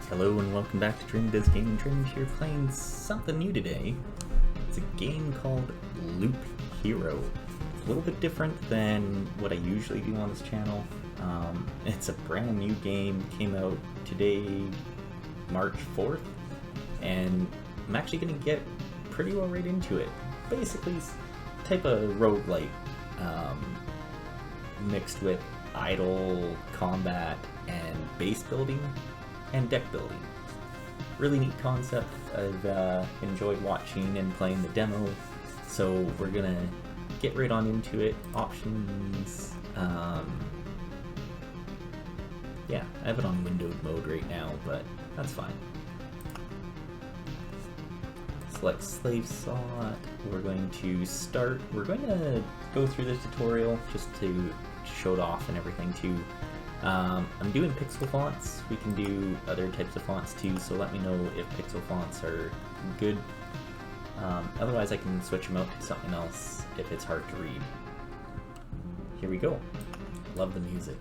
Hello and welcome back to Dream Biz Gaming. Dream here playing something new today. It's a game called Loop Hero. It's a little bit different than what I usually do on this channel. It's a brand new game, came out today, March 4th, and I'm actually going to get pretty well right into it. Basically, it's a type of roguelike mixed with idle combat and base building and deck building. Really neat concept. I've enjoyed watching and playing the demo, so we're gonna get right on into it. Options, yeah, I have it on windowed mode right now, but that's fine. Select slave slot. We're going to start. We're going to go through the tutorial just to show it off and everything too. I'm doing pixel fonts. We can do other types of fonts too, so let me know if pixel fonts are good. Otherwise I can switch them out to something else if it's hard to read. Here we go. Love the music.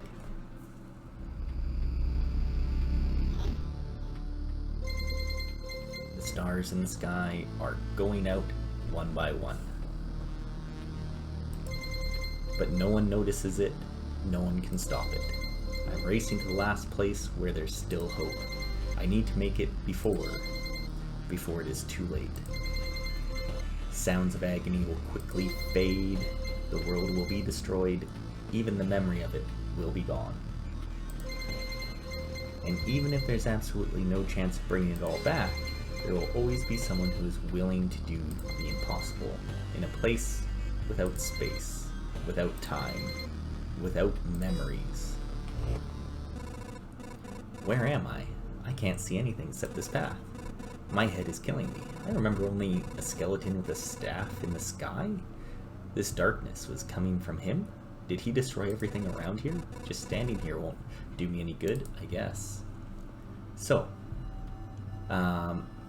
The stars in the sky are going out one by one. But no one notices it, no one can stop it. I'm racing to the last place where there's still hope. I need to make it before it is too late. Sounds of agony will quickly fade, the world will be destroyed, even the memory of it will be gone. And even if there's absolutely no chance of bringing it all back, there will always be someone who is willing to do the impossible, in a place without space, without time, without memories. Where am I? I can't see anything except this path. My head is killing me. I remember only a skeleton with a staff in the sky. This darkness was coming from him? Did he destroy everything around here? Just standing here won't do me any good, I guess. So,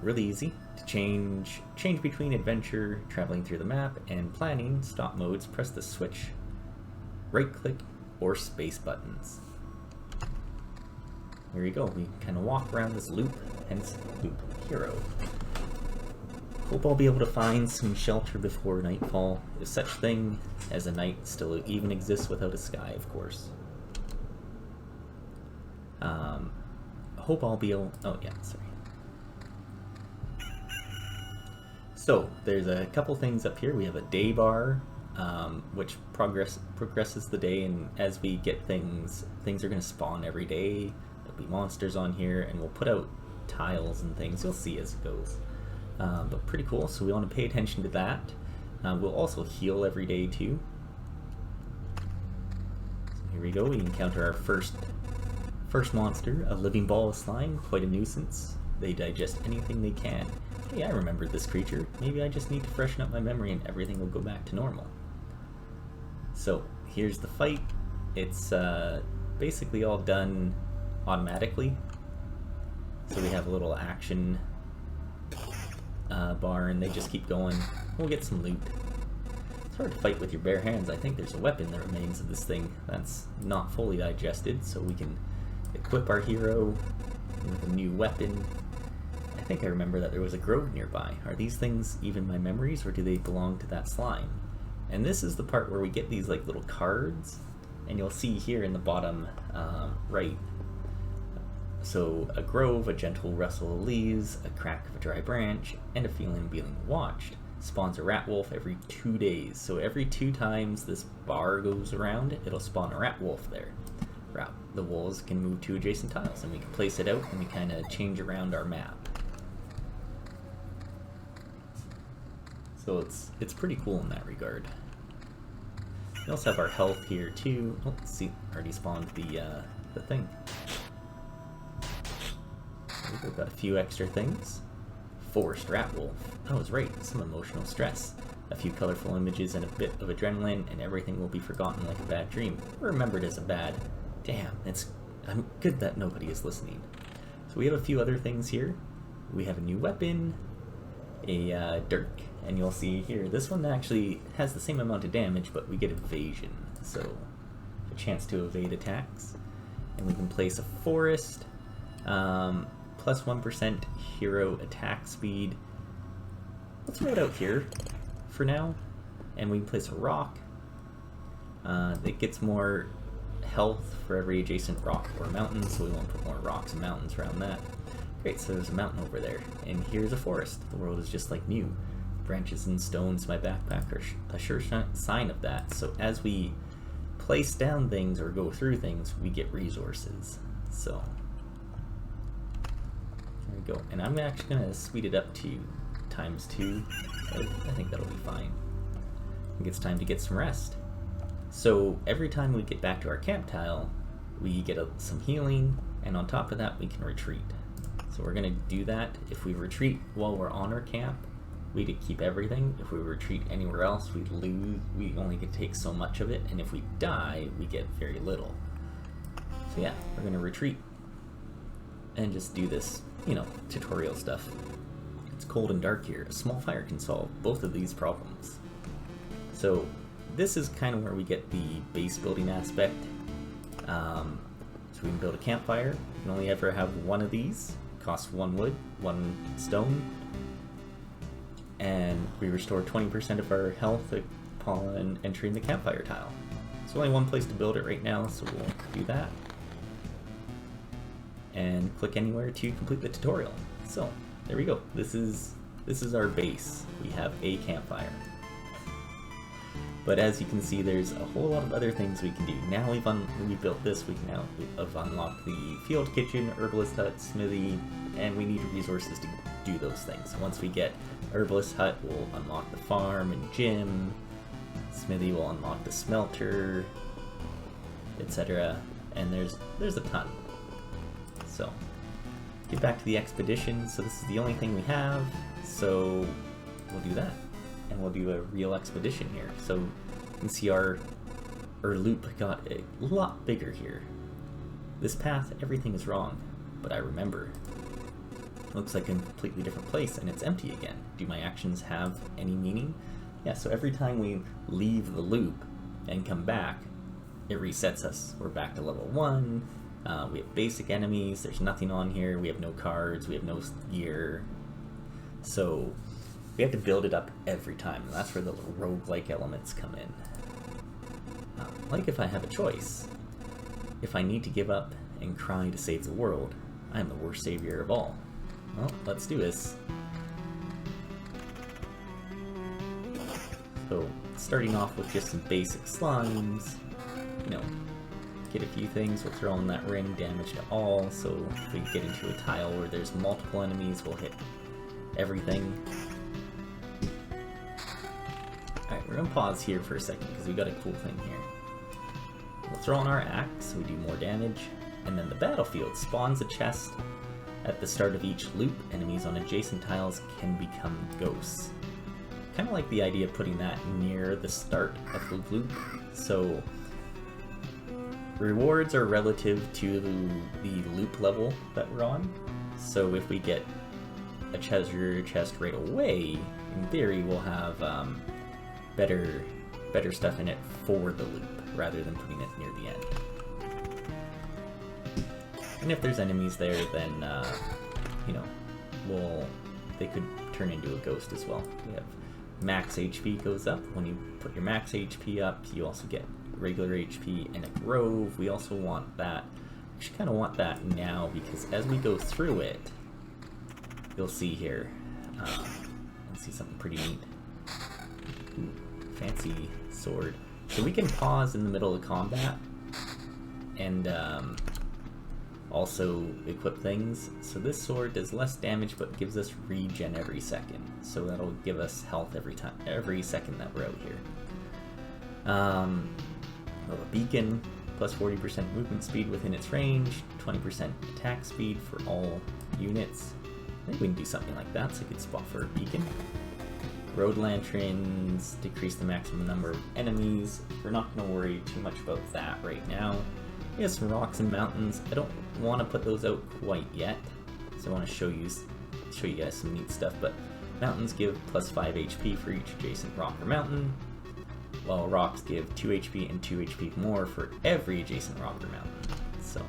really easy to change between adventure, traveling through the map, and planning. Stop modes, press the switch, right click, or space buttons. Here we go, we kind of walk around this loop, hence Loop Hero. Hope I'll be able to find some shelter before nightfall, if such thing as a night still even exists without a sky, of course. Hope I'll be able, oh yeah, sorry. So, there's a couple things up here. We have a day bar, which progresses the day, and as we get things are going to spawn every day. There'll be monsters on here, and we'll put out tiles and things. You'll see as it goes. But pretty cool, so we want to pay attention to that. We'll also heal every day too. So here we go, we encounter our first monster, a living ball of slime, quite a nuisance. They digest anything they can. Hey, I remember this creature. Maybe I just need to freshen up my memory and everything will go back to normal. So here's the fight. It's basically all done automatically. So we have a little action bar and they just keep going. We'll get some loot. It's hard to fight with your bare hands. I think there's a weapon that remains of this thing that's not fully digested, so we can equip our hero with a new weapon. I think I remember that there was a grove nearby. Are these things even my memories, or do they belong to that slime? And this is the part where we get these like little cards, and you'll see here in the bottom right. So a grove, a gentle rustle of leaves, a crack of a dry branch, and a feeling of being watched spawns a rat wolf every 2 days. So every 2 times this bar goes around, it'll spawn a rat wolf there. The wolves can move to adjacent tiles, and we can place it out, and we kind of change around our map. So it's pretty cool in that regard. We also have our health here too. Oh, see, already spawned the thing. We've got a few extra things. Forced rat wolf. I was right, some emotional stress. A few colorful images and a bit of adrenaline, and everything will be forgotten like a bad dream. Or remembered as a bad. Damn, I'm good that nobody is listening. So we have a few other things here. We have a new weapon, a dirk, and you'll see here, this one actually has the same amount of damage, but we get evasion. So a chance to evade attacks. And we can place a forest. plus 1% hero attack speed. Let's throw it out here for now, and we can place a rock. It gets more health for every adjacent rock or mountain, so we want to put more rocks and mountains around that. Great, so there's a mountain over there, and here's a forest. The world is just like new. Branches and stones in my backpack are a sure sign of that. So as we place down things or go through things, we get resources. So there we go. And I'm actually going to speed it up to ×2. I think that'll be fine. I think it's time to get some rest. So every time we get back to our camp tile, we get some healing, and on top of that we can retreat. So we're going to do that. If we retreat while we're on our camp, we get to keep everything. If we retreat anywhere else, we lose. We only get to take so much of it, and if we die, we get very little. So yeah, we're going to retreat and just do this, you know, tutorial stuff. It's cold and dark here. A small fire can solve both of these problems. So this is kind of where we get the base building aspect. So we can build a campfire. You can only ever have one of these. Costs 1 wood, 1 stone. And we restore 20% of our health upon entering the campfire tile. There's only one place to build it right now, so we'll do that. And click anywhere to complete the tutorial. So, there we go. This is our base. We have a campfire. But as you can see, there's a whole lot of other things we can do. Now we've built this, we can now unlock the field kitchen, herbalist hut, smithy, and we need resources to do those things. Once we get herbalist hut, we'll unlock the farm and gym. Smithy will unlock the smelter, etc. And there's a ton. So get back to the expedition. So this is the only thing we have. So we'll do that, and we'll do a real expedition here. So you can see our loop got a lot bigger here. This path, everything is wrong, but I remember. Looks like a completely different place, and it's empty again. Do my actions have any meaning? Yeah, so every time we leave the loop and come back, it resets us. We're back to level 1, we have basic enemies, there's nothing on here, we have no cards, we have no gear. So we have to build it up every time, and that's where the little roguelike elements come in. Like if I have a choice, if I need to give up and cry to save the world, I am the worst savior of all. Well, let's do this. So, starting off with just some basic slimes, you know, get a few things, we'll throw in that ring, damage to all, so if we get into a tile where there's multiple enemies, we'll hit everything. Alright, we're gonna pause here for a second because we got a cool thing here. We'll throw in our axe so we do more damage, and then the battlefield spawns a chest. At the start of each loop, enemies on adjacent tiles can become ghosts. Kind of like the idea of putting that near the start of the loop. So rewards are relative to the loop level that we're on. So if we get a treasure chest right away, in theory we'll have better stuff in it for the loop rather than putting it near the end. And if there's enemies there, then you know, they could turn into a ghost as well. We have max HP goes up. When you put your max HP up, you also get regular HP and a grove. We also want that. We should kind of want that now, because as we go through it, you'll see here. Let's see something pretty neat. Ooh, fancy sword. So we can pause in the middle of combat and also equip things. So this sword does less damage but gives us regen every second. So that'll give us health every second that we're out here. We'll have a beacon, plus 40% movement speed within its range, 20% attack speed for all units. I think we can do something like that. It's a good spot for a beacon. Road lanterns decrease the maximum number of enemies. We're not going to worry too much about that right now. We have some rocks and mountains. I don't want to put those out quite yet, so I want to show you guys some neat stuff. But mountains give plus 5 HP for each adjacent rock or mountain, while rocks give 2 HP and 2 HP more for every adjacent rock or mountain. So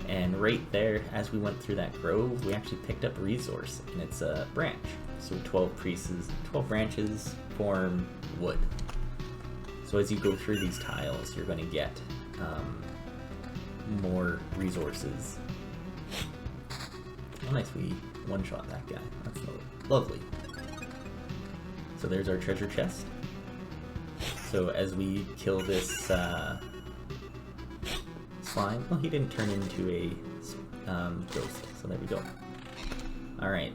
And right there, as we went through that grove, we actually picked up a resource, and it's a branch. So 12 branches form wood. So as you go through these tiles, you're going to get more resources. Oh, nice, we one-shot that guy. That's lovely. So there's our treasure chest. So as we kill this slime, well, he didn't turn into a ghost, so there we go. Alright.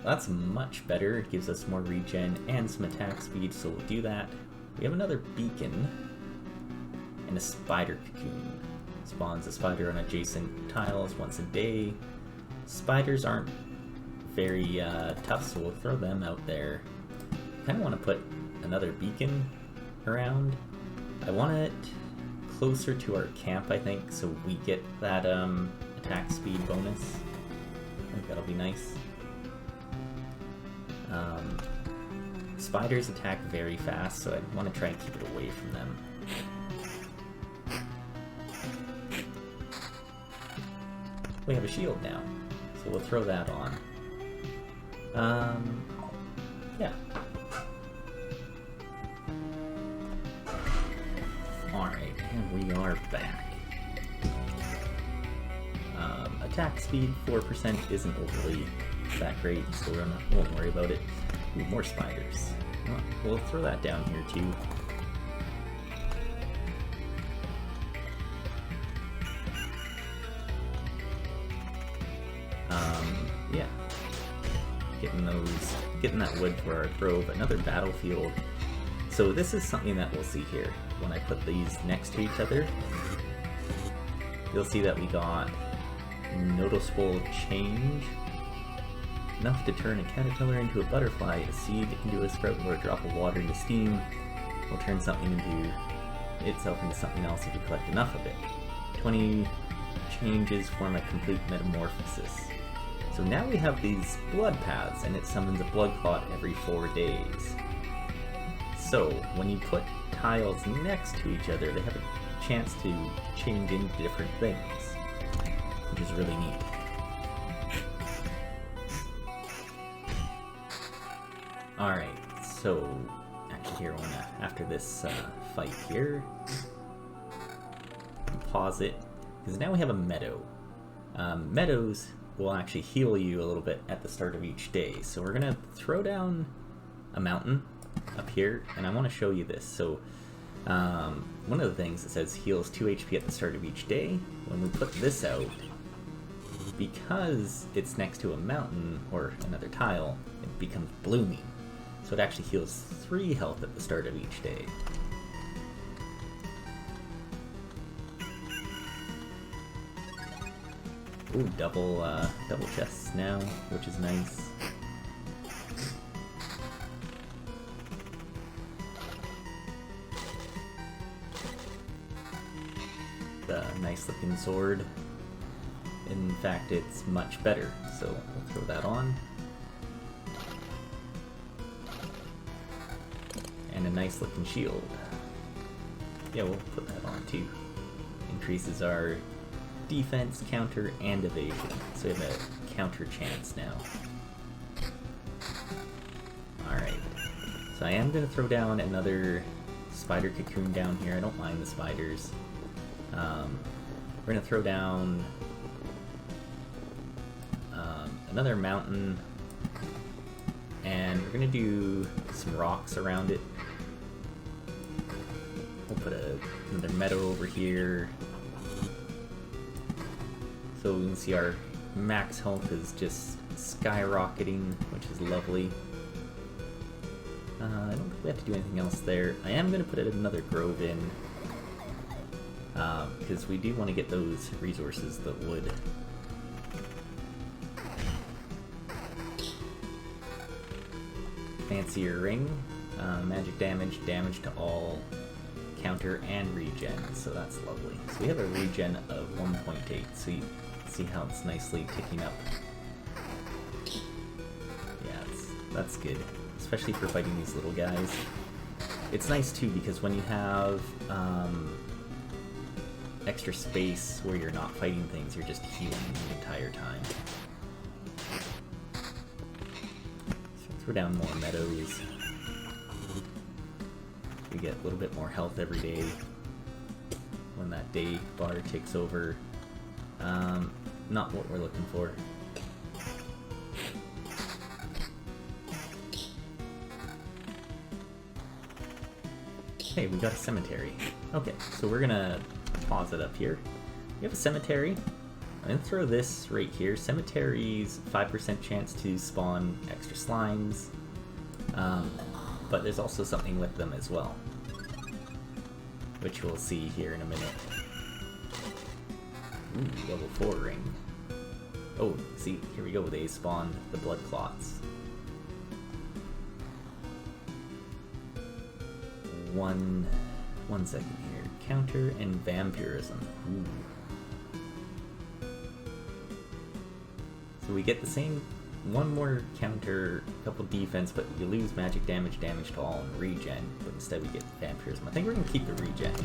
That's much better. It gives us more regen and some attack speed, so we'll do that. We have another beacon and a spider cocoon. Spawns a spider on adjacent tiles once a day. Spiders aren't very tough, so we'll throw them out there. Kind of want to put another beacon around. I want it closer to our camp, I think, so we get that attack speed bonus. I think that'll be nice. Spiders attack very fast, so I want to try and keep it away from them. We have a shield now, so we'll throw that on. Yeah. Alright, and we are back. Attack speed 4% isn't overly that great, so we won't worry about it. Ooh, more spiders. Well, we'll throw that down here too. Yeah. Getting that wood for our grove. Another battlefield. So this is something that we'll see here. When I put these next to each other, you'll see that we got noticeable change. Enough to turn a caterpillar into a butterfly, a seed into a sprout, or a drop of water into steam. Will turn something itself into something else if you collect enough of it. 20 changes form a complete metamorphosis. So now we have these blood paths, and it summons a blood clot every 4 days. So when you put tiles next to each other, they have a chance to change into different things, which is really neat. Alright, so actually here, after this fight here, pause it, because now we have a meadow. Meadows will actually heal you a little bit at the start of each day. So we're going to throw down a mountain up here, and I want to show you this. So one of the things that says heals 2 HP at the start of each day, when we put this out, because it's next to a mountain or another tile, it becomes blooming. So it actually heals 3 health at the start of each day. Ooh, double chests now, which is nice. The nice looking sword. In fact, it's much better, so we'll throw that on. And a nice looking shield. Yeah, we'll put that on too. Increases our defense, counter, and evasion. So we have a counter chance now. Alright. So I am going to throw down another spider cocoon down here. I don't mind the spiders. We're going to throw down another mountain, and we're going to do some rocks around it. We'll put another meadow over here. So we can see our max health is just skyrocketing, which is lovely. I don't think we have to do anything else there. I am going to put another grove in, because we do want to get those resources, the wood. Fancier ring, magic damage, damage to all, counter, and regen, so that's lovely. So we have a regen of 1.8, so you see how it's nicely ticking up. Yeah, that's good, especially for fighting these little guys. It's nice too, because when you have extra space where you're not fighting things, you're just healing the entire time. So throw down more meadows. We get a little bit more health every day when that day bar takes over. Not what we're looking for. Hey, we got a cemetery. Okay, so we're gonna pause it up here. We have a cemetery. I'm gonna throw this right here. Cemeteries, 5% chance to spawn extra slimes. But there's also something with them as well, which we'll see here in a minute. Ooh, level 4 ring. Oh, see, here we go, they spawned the blood clots. One second here. Counter and vampirism. Ooh. So we get the same, one more counter, a couple defense, but you lose magic damage, damage to all, and regen. But instead we get vampirism. I think we're gonna keep the regen.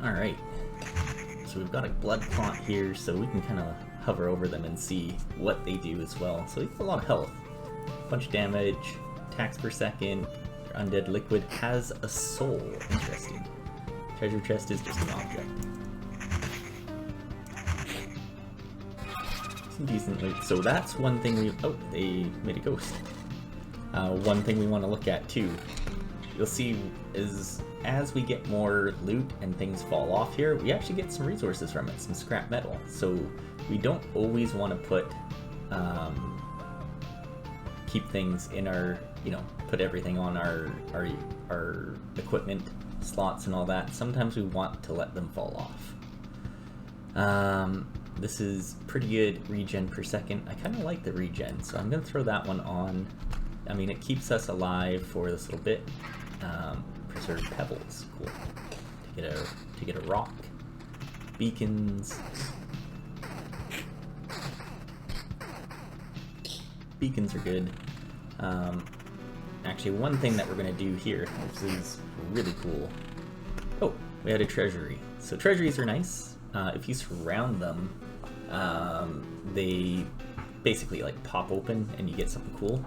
Alright. So we've got a blood clot here, so we can kind of hover over them and see what they do as well. So we have a lot of health. Bunch of damage, attacks per second. Undead liquid has a soul. Interesting. Treasure chest is just an object. Some decent loot. So that's one thing we... Oh, they made a ghost. One thing we want to look at too. You'll see is as we get more loot and things fall off here, we actually get some resources from it, some scrap metal. So we don't always want to put... keep things in our, put everything on our equipment slots and all that. Sometimes we want to let them fall off. This is pretty good regen per second. I kind of like the regen, so I'm going to throw that one on. I mean, it keeps us alive for this little bit. Preserve pebbles, cool. To get a rock. Beacons. Beacons are good. Actually, one thing that we're going to do here, which is really cool. Oh, we had a treasury. So treasuries are nice. If you surround them, they basically like pop open and you get something cool.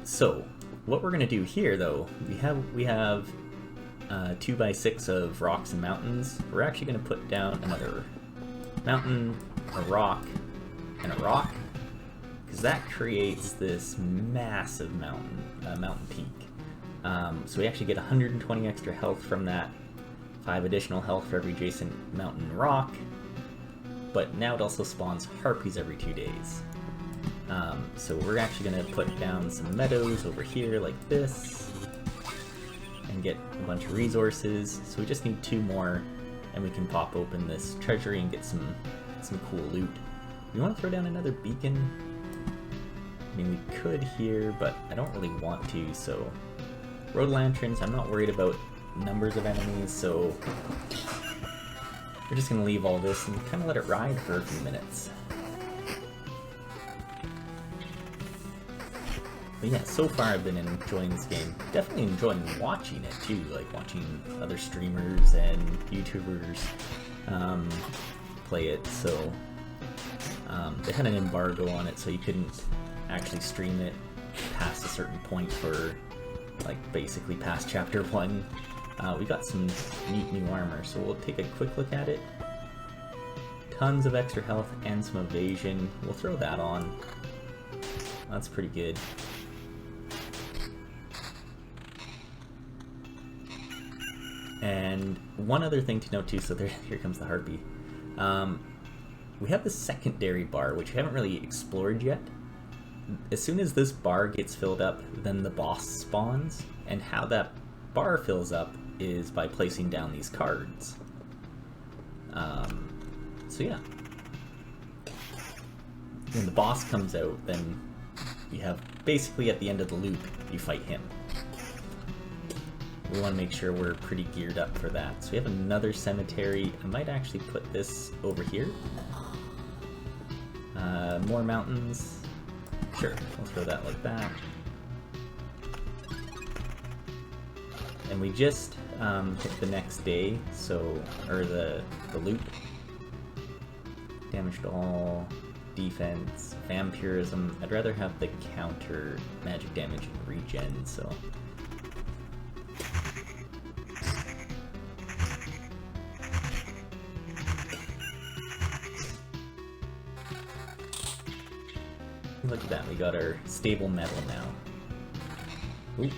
So what we're going to do here, though, we have 2x6 of rocks and mountains. We're actually going to put down another mountain, a rock, and a rock. Because that creates this massive mountain peak. So we actually get 120 extra health from that, 5 additional health for every adjacent mountain rock, but now it also spawns harpies every 2 days. So we're actually going to put down some meadows over here like this, and get a bunch of resources. So we just need 2 more, and we can pop open this treasury and get some cool loot. We want to throw down another beacon. I mean, we could here, but I don't really want to, so... Road lanterns, I'm not worried about numbers of enemies, so... We're just going to leave all this and kind of let it ride for a few minutes. But yeah, so far I've been enjoying this game. Definitely enjoying watching it too, like watching other streamers and YouTubers play it, so... they had an embargo on it, so you couldn't actually stream it past a certain point for, like, basically past chapter 1. We got some neat new armor, so we'll take a quick look at it. Tons of extra health and some evasion. We'll throw that on. That's pretty good. And one other thing to note too, so here comes the harpy. We have the secondary bar, which we haven't really explored yet. As soon as this bar gets filled up, then the boss spawns, and how that bar fills up is by placing down these cards. So yeah. When the boss comes out, then you have, basically at the end of the loop, you fight him. We want to make sure we're pretty geared up for that. So we have another cemetery. I might actually put this over here. More mountains. Sure, we'll throw that like that. And we just hit the next day, so, or the loop. Damage to all, defense, vampirism. I'd rather have the counter magic damage and regen, so. Look at that, we got our stable metal now. Ooh.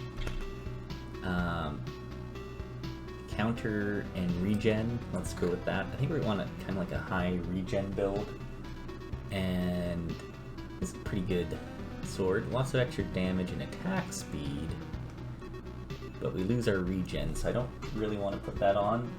Counter and regen, let's go with that. I think we want kind of like a high regen build. And this is a pretty good sword. Lots of extra damage and attack speed. But we lose our regen, so I don't really want to put that on.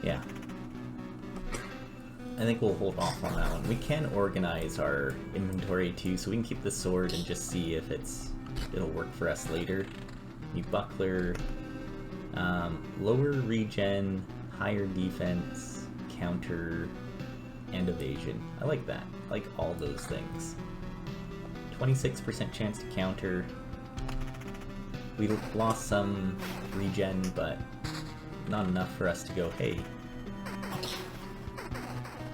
Yeah. I think we'll hold off on that one. We can organize our inventory too, so we can keep the sword and just see if it'll work for us later. New buckler, lower regen, higher defense, counter, and evasion. I like that. I like all those things. 26% chance to counter. We lost some regen, but not enough for us to go, hey.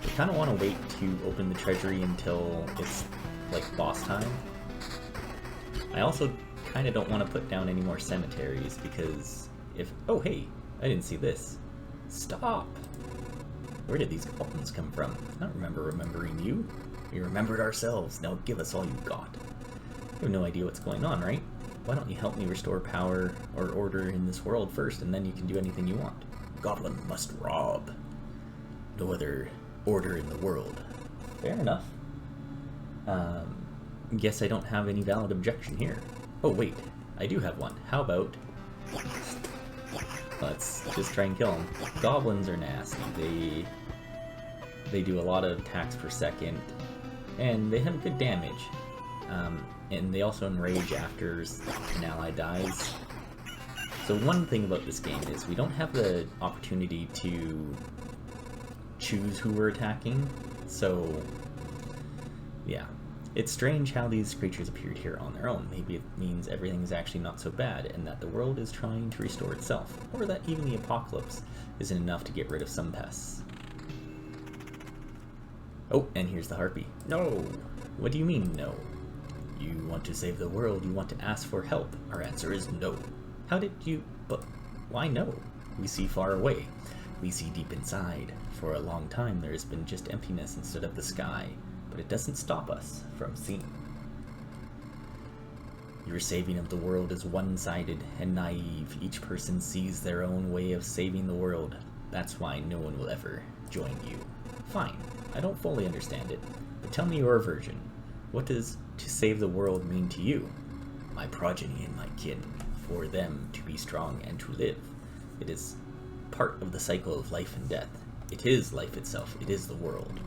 I kind of want to wait to open the treasury until it's like boss time. I also kind of don't want to put down any more cemeteries because if... Oh hey, I didn't see this. Stop! Where did these goblins come from? I don't remember remembering you. We remembered ourselves. Now give us all you got. You have no idea what's going on, right? Why don't you help me restore power or order in this world first, and then you can do anything you want. Goblin must rob. No other order in the world. Fair enough. Guess I don't have any valid objection here. Oh wait, I do have one. How about... Let's just try and kill them. Goblins are nasty. They do a lot of attacks per second, and they have good damage. And they also enrage after an ally dies. So one thing about this game is we don't have the opportunity to choose who we're attacking, so yeah. It's strange how these creatures appeared here on their own. Maybe it means everything's actually not so bad, and that the world is trying to restore itself, or that even the apocalypse isn't enough to get rid of some pests. Oh, and here's the harpy. No! What do you mean, no? You want to save the world, you want to ask for help. Our answer is no. How did you... But why no? We see far away. We see deep inside. For a long time there has been just emptiness instead of the sky, but it doesn't stop us from seeing. Your saving of the world is one-sided and naive. Each person sees their own way of saving the world. That's why no one will ever join you. Fine, I don't fully understand it, but tell me your version. What does to save the world mean to you? My progeny and my kin, for them to be strong and to live. It is part of the cycle of life and death. It is life itself. It is the world.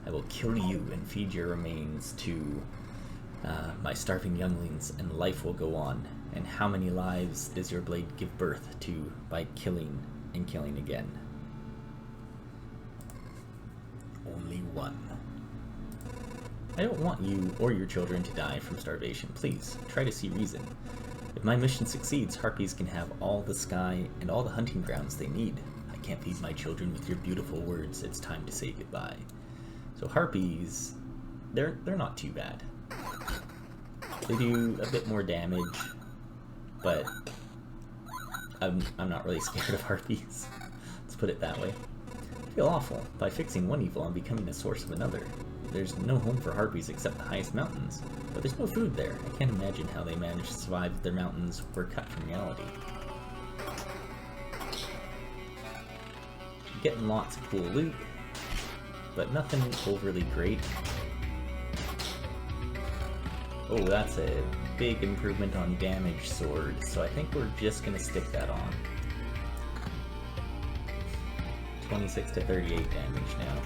I will kill you and feed your remains to my starving younglings, and life will go on. And how many lives does your blade give birth to by killing and killing again? Only one. I don't want you or your children to die from starvation. Please, try to see reason. If my mission succeeds, harpies can have all the sky and all the hunting grounds they need. I can't feed my children with your beautiful words. It's time to say goodbye. So harpies, they're not too bad. They do a bit more damage, but I'm not really scared of harpies. Let's put it that way. I feel awful. By fixing one evil, I'm becoming a source of another. There's no home for harpies except the highest mountains, but there's no food there. I can't imagine how they manage to survive if their mountains were cut from reality. Getting lots of cool loot, but nothing overly great. Oh, that's a big improvement on damage sword, so I think we're just gonna stick that on. 26 to 38 damage now.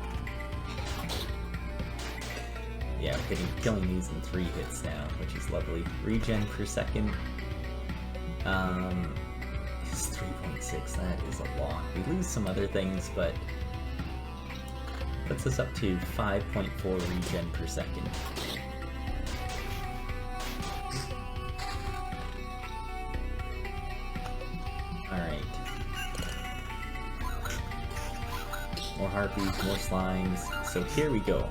Yeah, we're killing these in 3 hits now, which is lovely. Regen per second is 3.6. That is a lot. We lose some other things, but Puts us up to 5.4 regen per second. Alright. More harpies, more slimes. So here we go.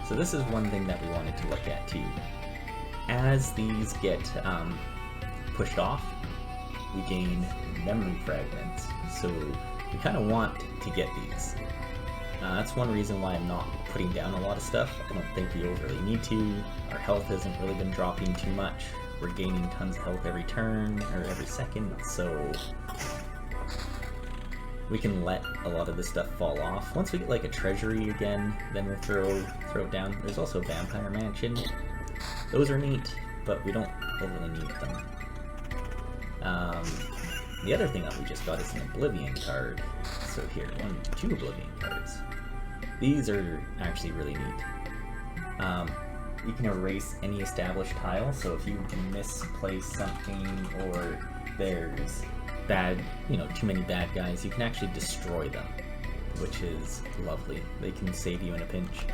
So this is one thing that we wanted to look at too. As these get pushed off, we gain memory fragments. So we kind of want to get these. That's one reason why I'm not putting down a lot of stuff. I don't think we overly need to. Our health hasn't really been dropping too much. We're gaining tons of health every turn, or every second, so we can let a lot of this stuff fall off. Once we get like a treasury again, then we'll throw it down. There's also Vampire Mansion. Those are neat, but we don't overly need them. The other thing that we just got is an Oblivion Card. So here, 2 Oblivion Cards. These are actually really neat. You can erase any established tile, so if you misplace something or there's too many bad guys, you can actually destroy them, which is lovely. They can save you in a pinch.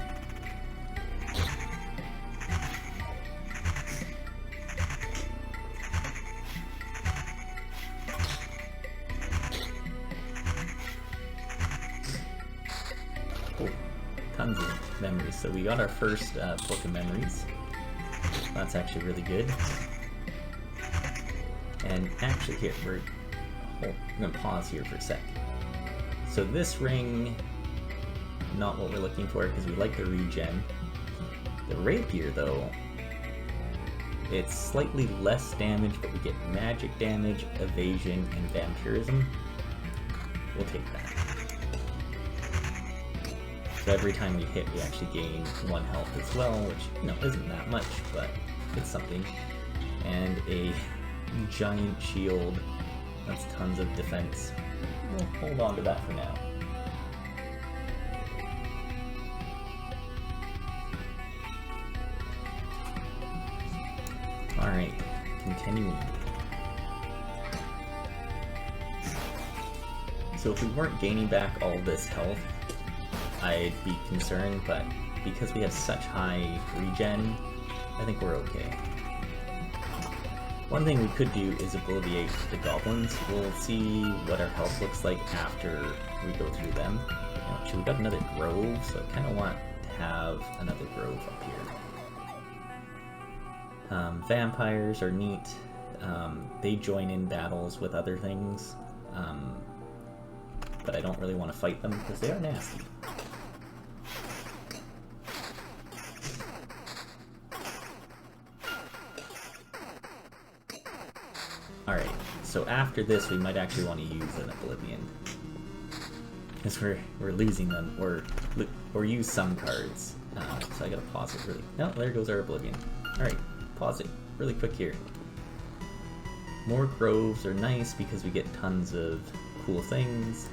Oh, tons of memories. So we got our first book of memories. That's actually really good. And actually here, I'm going to pause here for a sec. So this ring, not what we're looking for because we like the regen. The rapier though, it's slightly less damage, but we get magic damage, evasion, and vampirism. We'll take that. So every time we hit, we actually gain 1 health as well, which, isn't that much, but it's something. And a giant shield. That's tons of defense. We'll hold on to that for now. Alright, continuing. So if we weren't gaining back all this health, I'd be concerned, but because we have such high regen, I think we're okay. One thing we could do is obliviate the goblins. We'll see what our health looks like after we go through them. Actually, we got another grove, so I kind of want to have another grove up here. Vampires are neat. They join in battles with other things, but I don't really want to fight them because they are nasty. Alright, so after this we might actually want to use an Oblivion. Because we're losing them, or use some cards. So I gotta pause it really... No, there goes our Oblivion. Alright, pause it really quick here. More groves are nice because we get tons of cool things.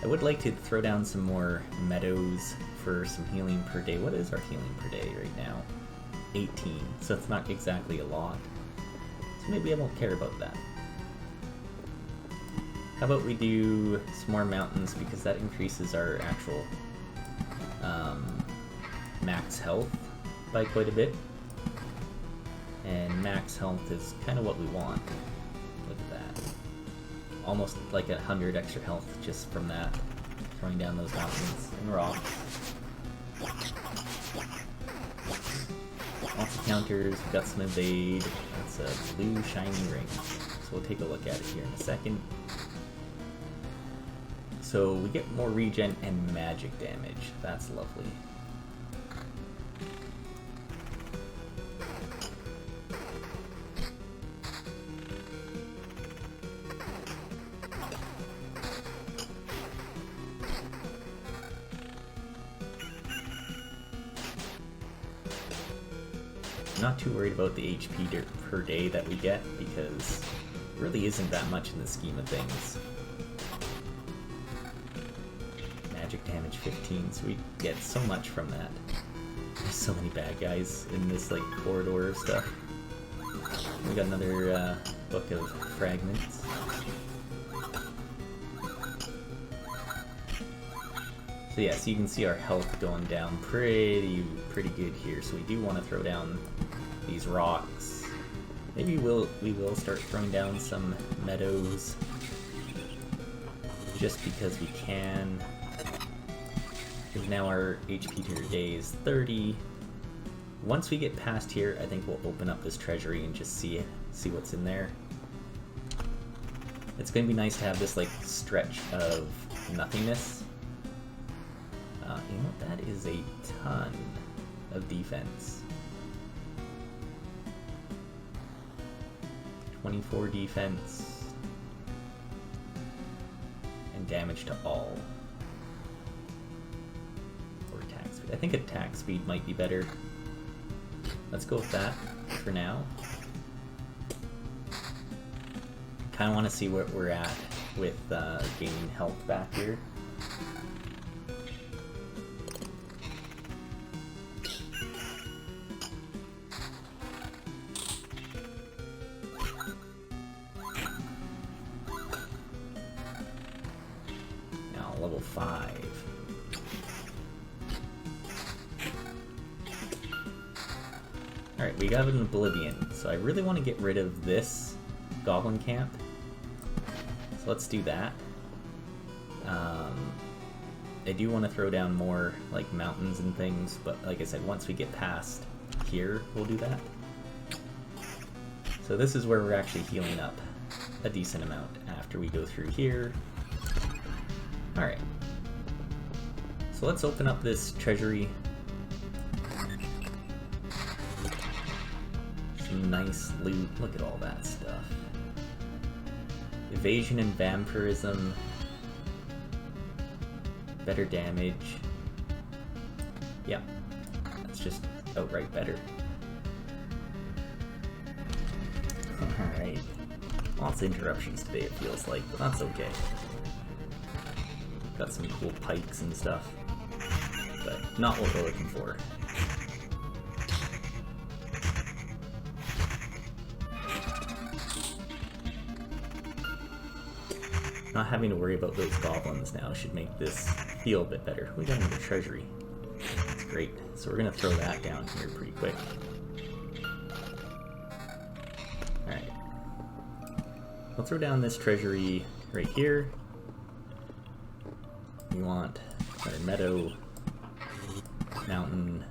I would like to throw down some more meadows for some healing per day. What is our healing per day right now? 18, so it's not exactly a lot. So maybe I won't care about that. How about we do some more mountains because that increases our actual max health by quite a bit. And max health is kind of what we want. Look at that. Almost like 100 extra health just from that. Throwing down those mountains and rocks. Lots of counters, we've got some evade. That's a blue shiny ring. So we'll take a look at it here in a second. So we get more regen and magic damage. That's lovely. Not too worried about the HP per day that we get because it really isn't that much in the scheme of things. Magic damage 15, so we get so much from that. There's so many bad guys in this like corridor of stuff. We got another book of fragments. So yeah, so you can see our health going down pretty good here. So we do want to throw down these rocks. Maybe we will start throwing down some meadows, just because we can. Because now our HP to your day is 30. Once we get past here, I think we'll open up this treasury and just see what's in there. It's going to be nice to have this like stretch of nothingness. You know, that is a ton of defense. 24 defense. And damage to all. Or attack speed. I think attack speed might be better. Let's go with that for now. Kind of want to see where we're at with gaining health back here. Now level 5. Alright, we got an Oblivion, so I really want to get rid of this goblin camp. So let's do that. I do want to throw down more like mountains and things, but like I said, once we get past here, we'll do that. So this is where we're actually healing up a decent amount after we go through here. Alright. So let's open up this treasury. Some nice loot. Look at all that stuff. Evasion and vampirism. Better damage. Yeah, that's just outright better. Alright. Lots of interruptions today, it feels like, but that's okay. Got some cool pikes and stuff, but not what we're looking for. Not having to worry about those goblins now should make this feel a bit better. We got another treasury. That's great. So we're going to throw that down here pretty quick. Alright. We'll throw down this treasury right here. We want our meadow, mountain,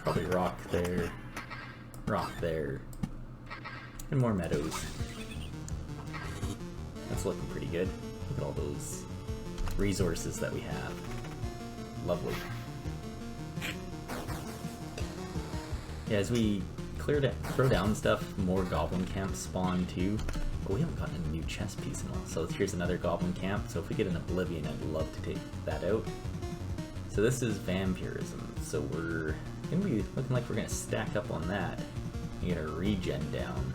probably rock there. Rock there, and more meadows. That's looking pretty good. Look at all those resources that we have. Lovely. Yeah, as we throw down stuff, more goblin camps spawn too. But we haven't gotten a new chest piece in a while. So here's another goblin camp. So if we get an Oblivion, I'd love to take that out. So this is vampirism. So we're gonna be looking like we're gonna stack up on that. You get our regen down.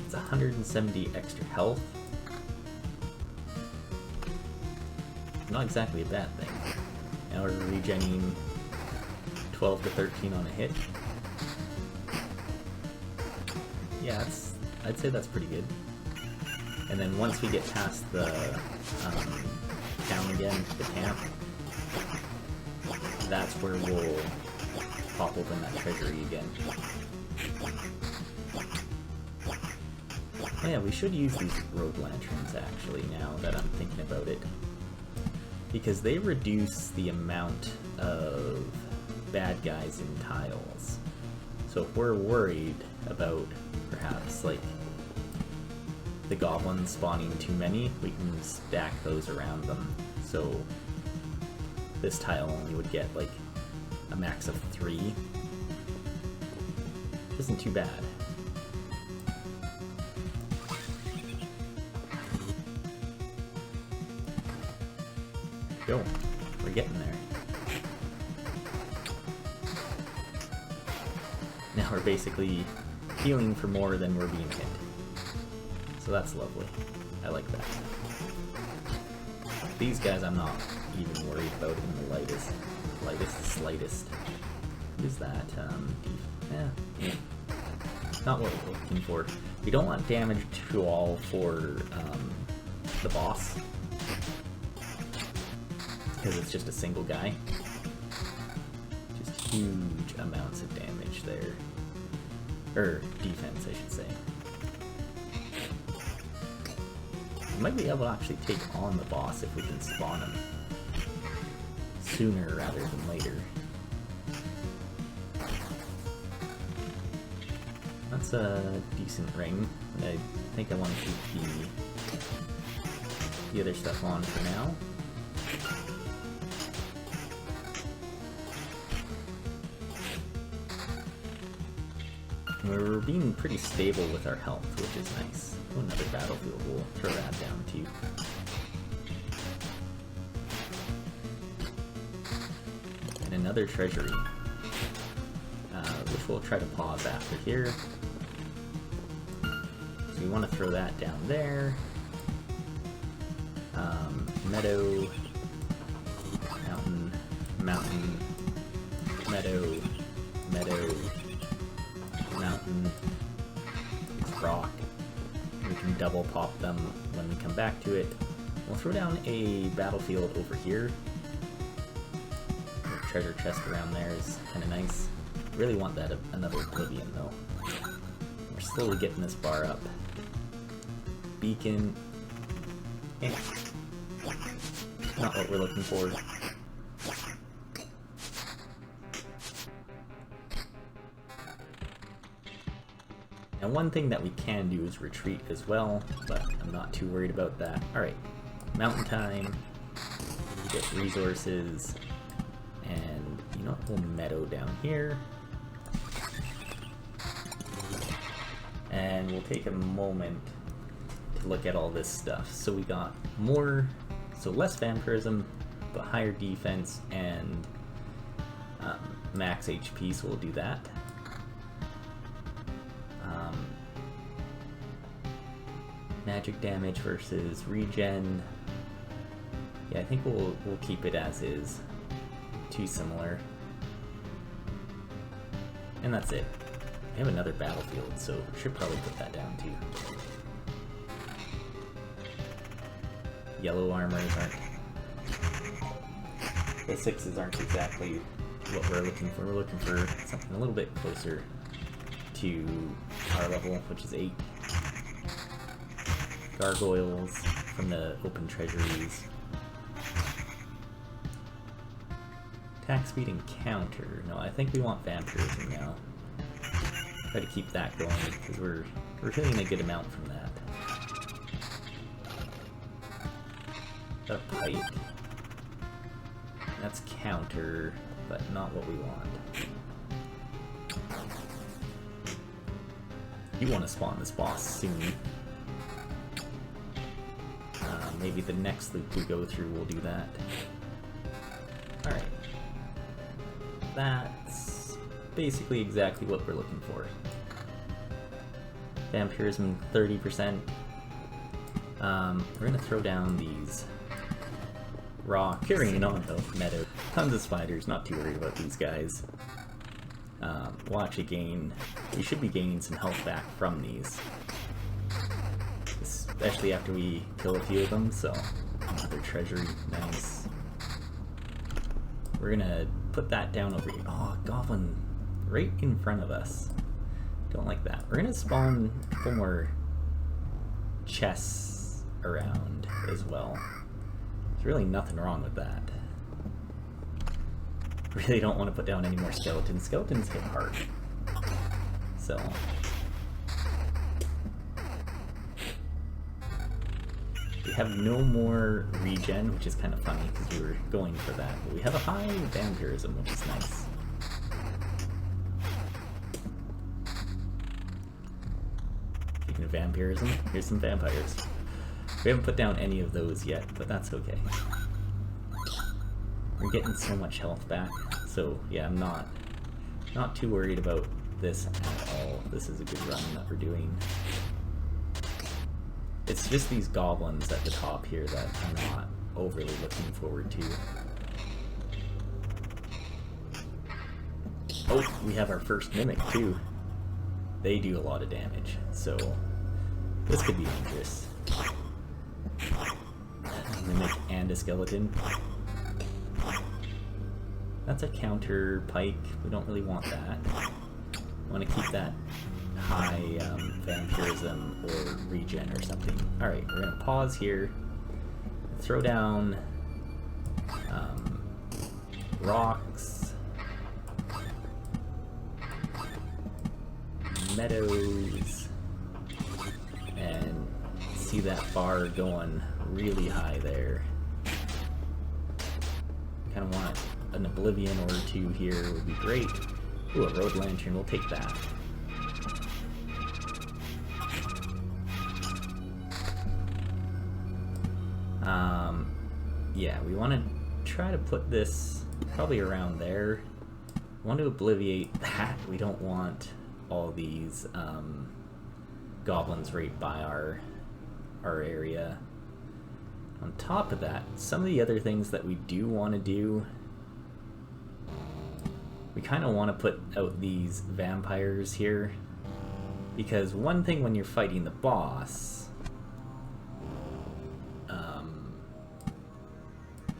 It's 170 extra health. Not exactly a bad thing. Now we're regenning 12 to 13 on a hit. Yeah, I'd say that's pretty good. And then once we get past the town again, the camp, that's where we'll pop open that treasury again. Oh yeah, we should use these rogue lanterns actually now that I'm thinking about it. Because they reduce the amount of bad guys in tiles. So if we're worried about perhaps like the goblins spawning too many, we can stack those around them. So this tile only would get like a max of 3. Isn't too bad. Go. We're getting there. Now we're basically healing for more than we're being hit. So that's lovely. I like that. These guys I'm not even worried about in the slightest. What is that? Yeah. not what we're looking for. We don't want damage to all for the boss, because it's just a single guy. Just huge amounts of damage there. Or defense, I should say. We might be able to actually take on the boss if we can spawn him sooner rather than later. That's a decent ring. I think I want to keep the other stuff on for now. We're being pretty stable with our health, which is nice. Oh, another battlefield, we'll throw that down too. And another treasury, which we'll try to pause after here. So we want to throw that down there. Meadow, mountain, mountain, meadow, meadow, mountain, rock. We can double pop them when we come back to it. We'll throw down a battlefield over here. The treasure chest around there is kind of nice. Really want that another Oblivion though. We're slowly getting this bar up. Beacon. Eh. Not what we're looking for. And one thing that we can do is retreat as well, but I'm not too worried about that. Alright, mountain time, get resources, and you know what, we'll meadow down here. And we'll take a moment to look at all this stuff. So we got more, so less vampirism, but higher defense and max HP, so we'll do that. Magic damage versus regen. Yeah, I think we'll keep it as is. Too similar. And that's it. We have another battlefield, so we should probably put that down too. Yellow armors aren't... The 6s aren't exactly what we're looking for. We're looking for something a little bit closer to our level, which is 8. Gargoyles from the open treasuries. Attack speed and counter. No, I think we want vampirism now. Try to keep that going because we're hitting a good amount from that. A pike. That's counter, but not what we want. You want to spawn this boss soon. Maybe the next loop we go through will do that. Alright. That's basically exactly what we're looking for. Vampirism 30%. We're gonna throw down these rocks. Carrying on though, meadow. Tons of spiders, not too worried about these guys. We'll actually gain, we should be gaining some health back from these. Especially after we kill a few of them, so another treasury, nice. We're gonna put that down over here. Oh, goblin right in front of us. Don't like that. We're gonna spawn a couple more chests around as well. There's really nothing wrong with that. Really don't want to put down any more skeletons. Skeletons hit hard. So... we have no more regen, which is kind of funny because we were going for that. But we have a high vampirism, which is nice. Speaking of vampirism, here's some vampires. We haven't put down any of those yet, but that's okay. We're getting so much health back, so yeah, I'm not too worried about this at all. This is a good run that we're doing. It's just these goblins at the top here that I'm not overly looking forward to. Oh, we have our first mimic too. they do a lot of damage, so this could be dangerous. Mimic and a skeleton. That's a counter pike. We don't really want that. We want to keep that high vampirism or regen or something. Alright, we're going to pause here. Throw down rocks, meadows, and see that bar going really high there. Kind of want an Oblivion or two here would be great. Ooh, a road lantern, we'll take that. Yeah, we want to try to put this probably around there. We want to obliviate that. We don't want all these goblins right by our area. On top of that, some of the other things that we do want to do, we kind of want to put out these vampires here, because one thing when you're fighting the boss,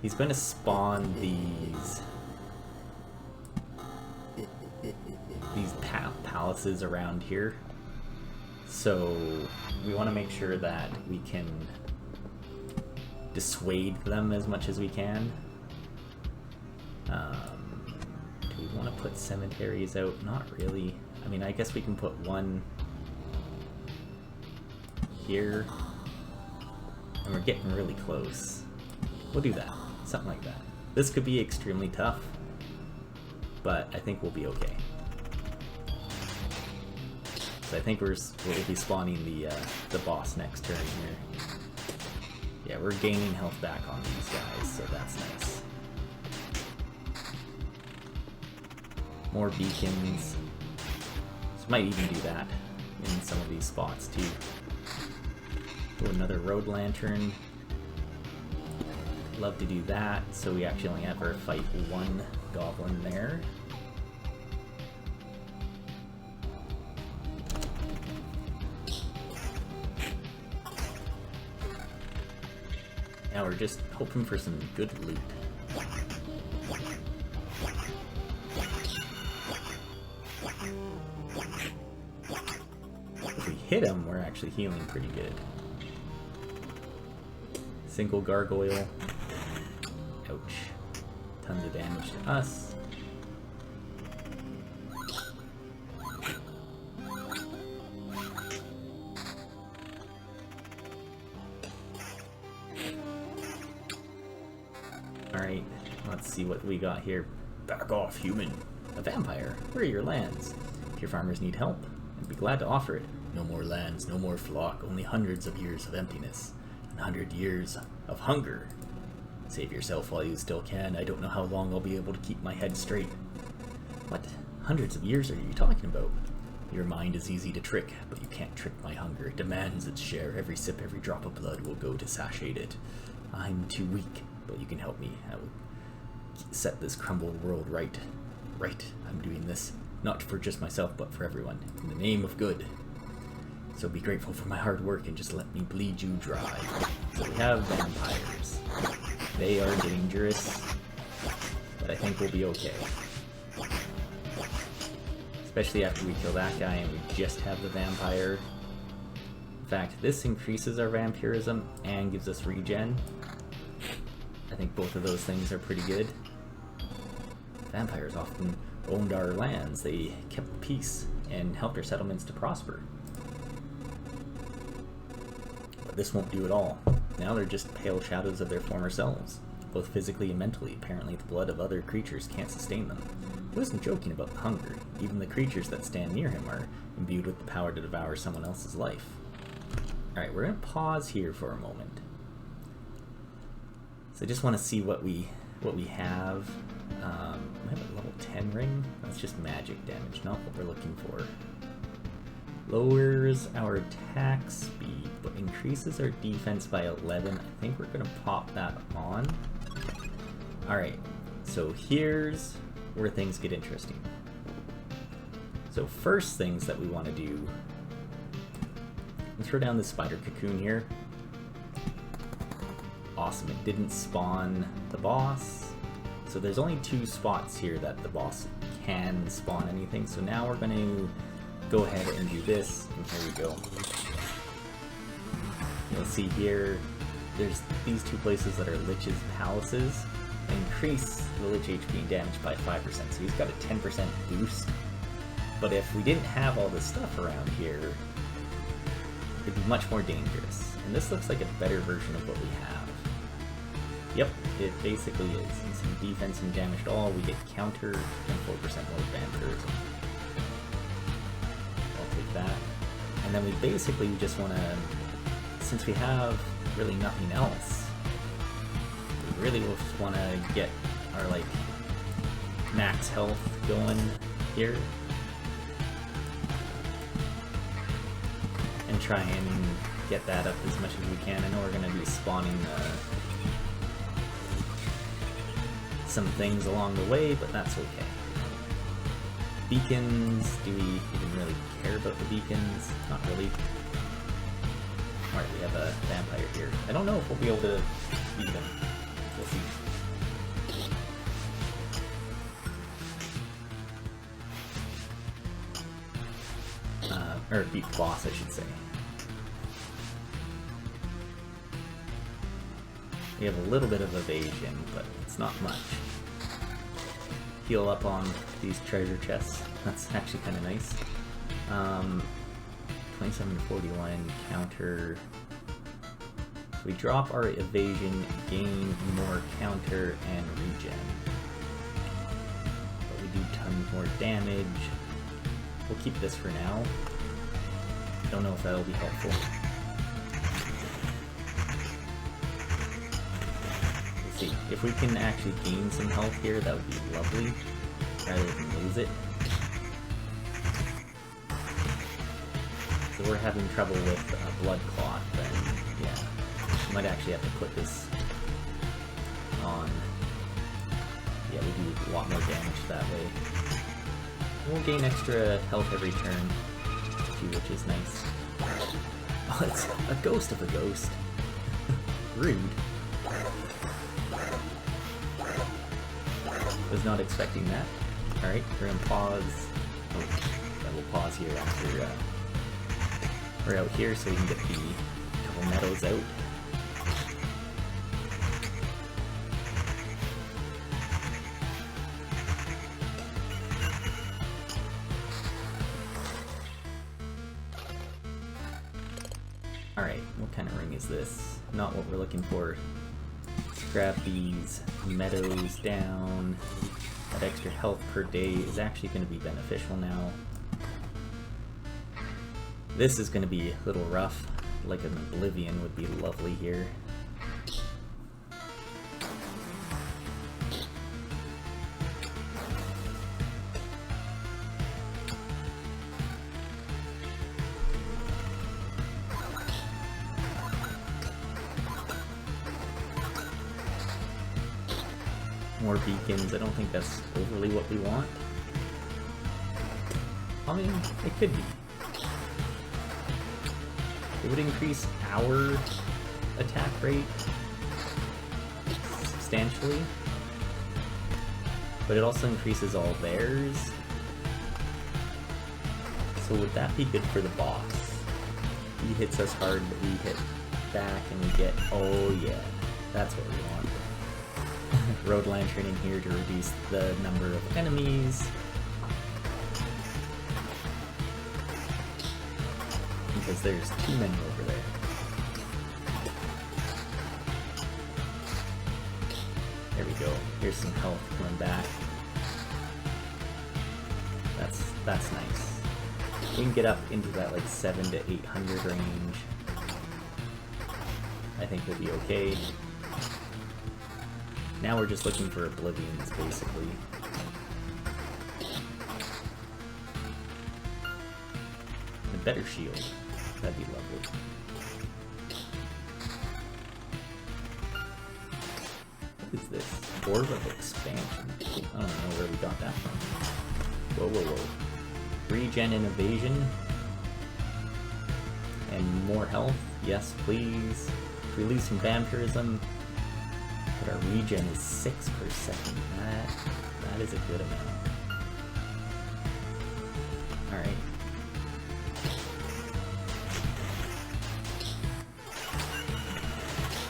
he's going to spawn these palaces around here, so we want to make sure that we can dissuade them as much as we can. Do we want to put cemeteries out? Not really. I mean, I guess we can put one here, and we're getting really close. We'll do that. Something like that. This could be extremely tough, but I think we'll be okay. So I think we'll be spawning the boss next turn here. Yeah, we're gaining health back on these guys, so that's nice. More beacons. So might even do that in some of these spots too. Oh, another road lantern. Love to do that, so we actually only ever fight one goblin there. Now we're just hoping for some good loot. If we hit him, we're actually healing pretty good. Single gargoyle. Ouch. Tons of damage to us. Alright, let's see what we got here. Back off, human. A vampire. Where are your lands? If your farmers need help, I'd be glad to offer it. No more lands, no more flock, only hundreds of years of emptiness. And 100 years of hunger. Save yourself while you still can. I don't know how long I'll be able to keep my head straight. What hundreds of years are you talking about? Your mind is easy to trick, but you can't trick my hunger. It demands its share. Every sip, every drop of blood will go to satiate it. I'm too weak, but you can help me. I will set this crumbled world right. Right, I'm doing this, not for just myself, but for everyone, in the name of good. So be grateful for my hard work and just let me bleed you dry. So we have vampires. They are dangerous, but I think we'll be okay. Especially after we kill that guy and we just have the vampire. In fact, this increases our vampirism and gives us regen. I think both of those things are pretty good. Vampires often owned our lands. They kept peace and helped our settlements to prosper. But this won't do it all. Now they're just pale shadows of their former selves, both physically and mentally. Apparently the blood of other creatures can't sustain them. He wasn't joking about the hunger. Even the creatures that stand near him are imbued with the power to devour someone else's life. Alright, we're going to pause here for a moment. So I just want to see what we have. We have a level 10 ring. That's just magic damage, not what we're looking for. Lowers our attack speed, but increases our defense by 11. I think we're going to pop that on. Alright, so here's where things get interesting. So first things that we want to do, we throw down the spider cocoon here. Awesome, it didn't spawn the boss. So there's only 2 spots here that the boss can spawn anything. So now we're going to go ahead and do this, and here we go. You'll see here, there's these 2 places that are Lich's palaces. They increase the Lich HP and damage by 5%, so he's got a 10% boost. But if we didn't have all this stuff around here, it'd be much more dangerous. And this looks like a better version of what we have. Yep, it basically is. Instead of defense and damage to all, we get counter and 4% more vampirism. I'll take that. And then we basically just want to, since we have really nothing else, we really just want to get our like max health going here. And try and get that up as much as we can. I know we're going to be spawning some things along the way, but that's okay. Beacons, do we even really care about the beacons? Not really. Alright, we have a vampire here. I don't know if we'll be able to beat him. We'll see. Or beat the boss, I should say. We have a little bit of evasion, but it's not much. Heal up on these treasure chests. That's actually kind of nice. 27 to 41 counter. So we drop our evasion, gain more counter and regen. But we do tons more damage. We'll keep this for now. Don't know if that'll be helpful. Let's see. If we can actually gain some health here, that would be lovely, rather than lose it. So we're having trouble with blood clot, then yeah, we might actually have to put this on. Yeah, we do a lot more damage that way. We'll gain extra health every turn, which is nice. Oh, it's a ghost of a ghost. Rude. Was not expecting that. Alright, we're gonna pause. Oh, yeah, we'll pause here after we're out here so we can get the couple meadows out. Alright, what kind of ring is this? Not what we're looking for. Let's grab these meadows down. That extra health per day is actually going to be beneficial now. This is going to be a little rough, like an Oblivion would be lovely here. More beacons, I don't think that's overly what we want. I mean, it could be. It would increase our attack rate substantially, but it also increases all theirs. So would that be good for the boss? He hits us hard, but we hit back and we get, oh yeah, that's what we want. Road Lantern in here to reduce the number of enemies. Because there's too many over there. There we go. Here's some health coming back. That's nice. We can get up into that like 700 to 800 range. I think we'll be okay. Now we're just looking for Oblivions, basically. And a better shield. That'd be lovely. What is this? Orb of Expansion. I don't know where we got that from. Whoa, whoa, whoa. Regen and evasion. And more health. Yes, please. If we lose some vampirism, but our regen is 6 per second. That is a good amount. Alright.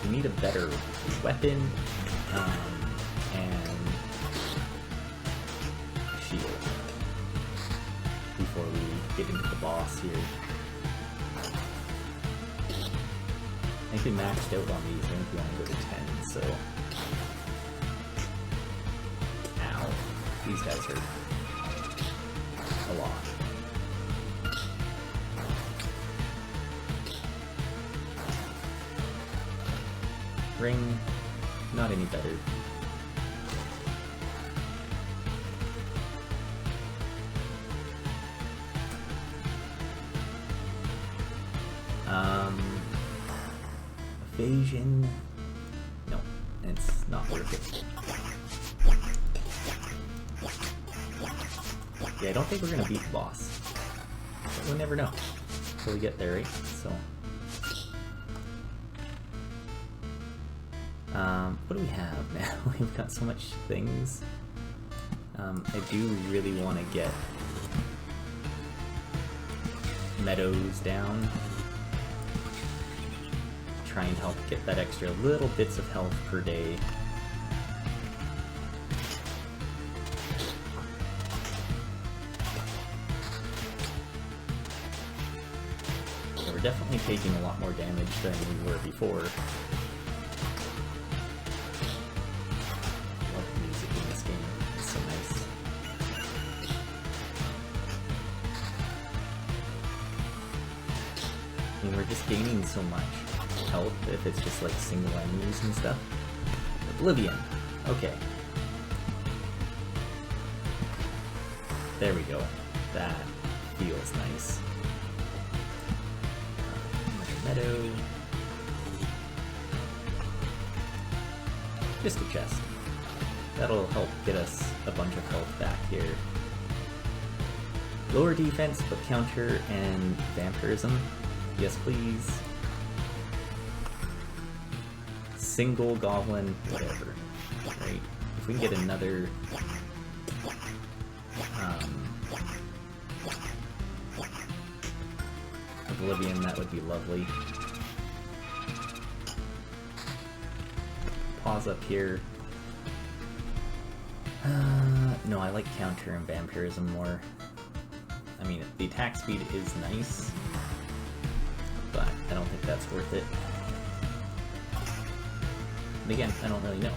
We need a better weapon, and shield before we get into the boss here. I think we maxed out on these. I think we want to go to 10, so... Ow. These guys hurt. A lot. Ring, not any better. Evasion, no, it's not worth it. Yeah, I don't think we're gonna beat the boss, but we'll never know until we get there, right? So, what do we have now? We've got so much things. I do really want to get Meadows down. Try and help get that extra little bits of health per day. So we're definitely taking a lot more damage than we were before. Love the music in this game, it's so nice. I mean, we're just gaining so much health if it's just like single enemies and stuff. Oblivion. Okay. There we go. That feels nice. Meadow. Just a chest. That'll help get us a bunch of health back here. Lower defense, but counter and vampirism. Yes, please. Single goblin, whatever. Right? If we can get another Oblivion, that would be lovely. Pause up here. No, I like counter and vampirism more. I mean, the attack speed is nice, but I don't think that's worth it. And again, I don't really know.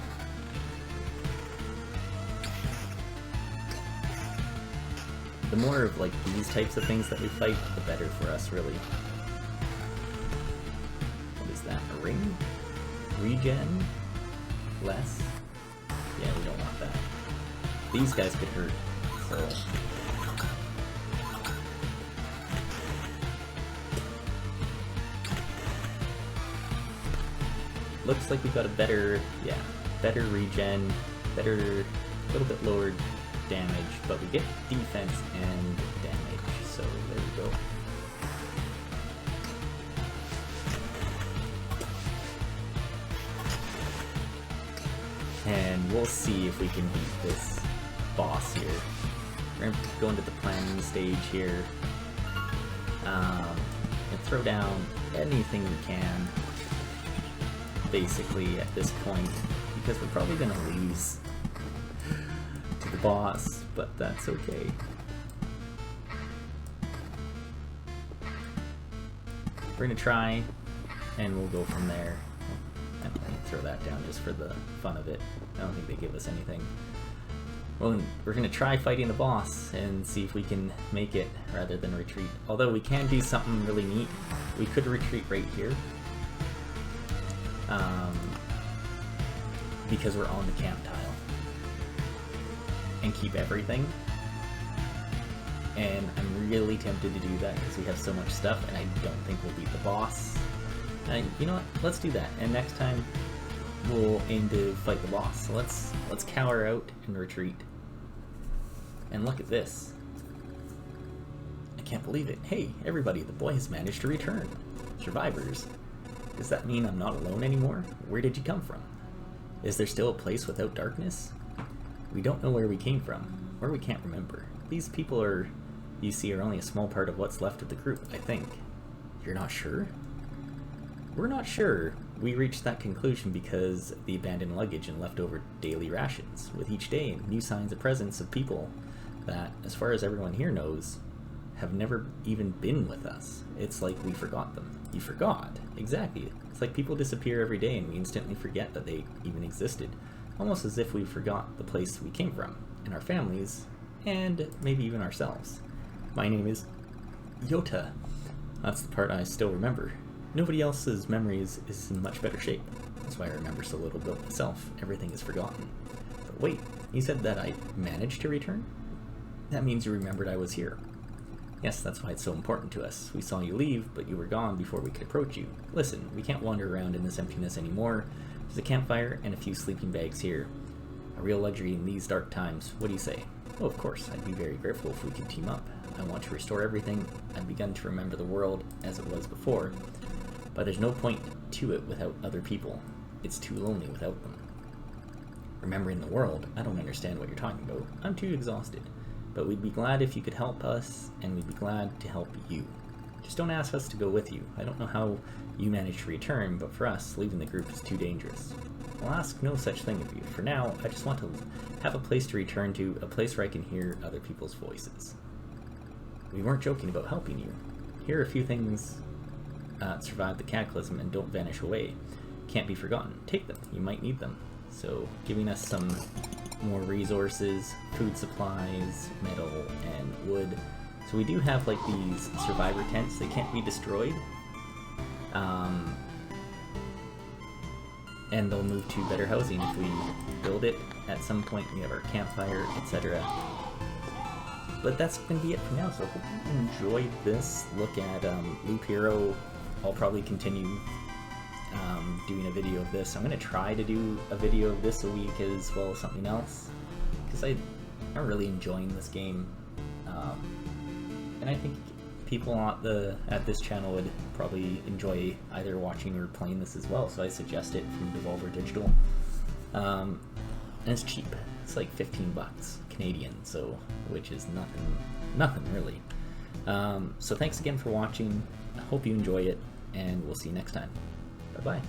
The more of like these types of things that we fight, the better for us, really. What is that? A ring? Regen? Less? Yeah, we don't want that. These guys could hurt, so... Looks like we got a better, yeah, better regen, better, a little bit lower damage, but we get defense and damage, so there we go. And we'll see if we can beat this boss here. We're going to go into the planning stage here, and throw down anything we can. Basically at this point, because we're probably gonna lose to the boss, but that's okay. We're gonna try, and we'll go from there. And throw that down just for the fun of it. I don't think they give us anything. Well, we're gonna try fighting the boss and see if we can make it rather than retreat. Although we can do something really neat. We could retreat right here. Because we're on the camp tile, and keep everything, and I'm really tempted to do that because we have so much stuff and I don't think we'll beat the boss. And you know what, let's do that, and next time we'll aim to fight the boss. So let's cower out and retreat. And look at this, can't believe it. Hey, everybody, the boy has managed to return. Survivors. Does that mean I'm not alone anymore? Where did you come from? Is there still a place without darkness? We don't know where we came from, or we can't remember. These people you see, are only a small part of what's left of the group, I think. You're not sure? We're not sure. We reached that conclusion because of the abandoned luggage and leftover daily rations. With each day, new signs of presence of people that, as far as everyone here knows, have never even been with us. It's like we forgot them. You forgot. Exactly. It's like people disappear every day and we instantly forget that they even existed. Almost as if we forgot the place we came from, and our families, and maybe even ourselves. My name is Yota. That's the part I still remember. Nobody else's memories is in much better shape. That's why I remember so little about myself. Everything is forgotten. But wait, you said that I managed to return? That means you remembered I was here. Yes, that's why it's so important to us. We saw you leave, but you were gone before we could approach you. Listen, we can't wander around in this emptiness anymore. There's a campfire and a few sleeping bags here. A real luxury in these dark times. What do you say? Oh, of course, I'd be very grateful if we could team up. I want to restore everything. I've begun to remember the world as it was before, but there's no point to it without other people. It's too lonely without them. Remembering the world? I don't understand what you're talking about. I'm too exhausted. But we'd be glad if you could help us, and we'd be glad to help you. Just don't ask us to go with you. I don't know how you managed to return, but for us, leaving the group is too dangerous. I'll ask no such thing of you. For now, I just want to have a place to return to, a place where I can hear other people's voices. We weren't joking about helping you. Here are a few things that survive the cataclysm and don't vanish away. Can't be forgotten. Take them. You might need them. So, giving us some more resources, food supplies, metal, and wood. So we do have like these survivor tents. They can't be destroyed. And they'll move to better housing if we build it at some point. We have our campfire, etc. But that's going to be it for now, so I hope you enjoyed this look at Loop Hero. I'll probably continue doing a video of this. I'm going to try to do a video of this a week as well as something else, because I'm really enjoying this game. And I think people at this channel would probably enjoy either watching or playing this as well, so I suggest it from Devolver Digital. And it's cheap. It's like 15 bucks Canadian, so which is nothing really. So thanks again for watching. I hope you enjoy it, and we'll see you next time. Bye bye.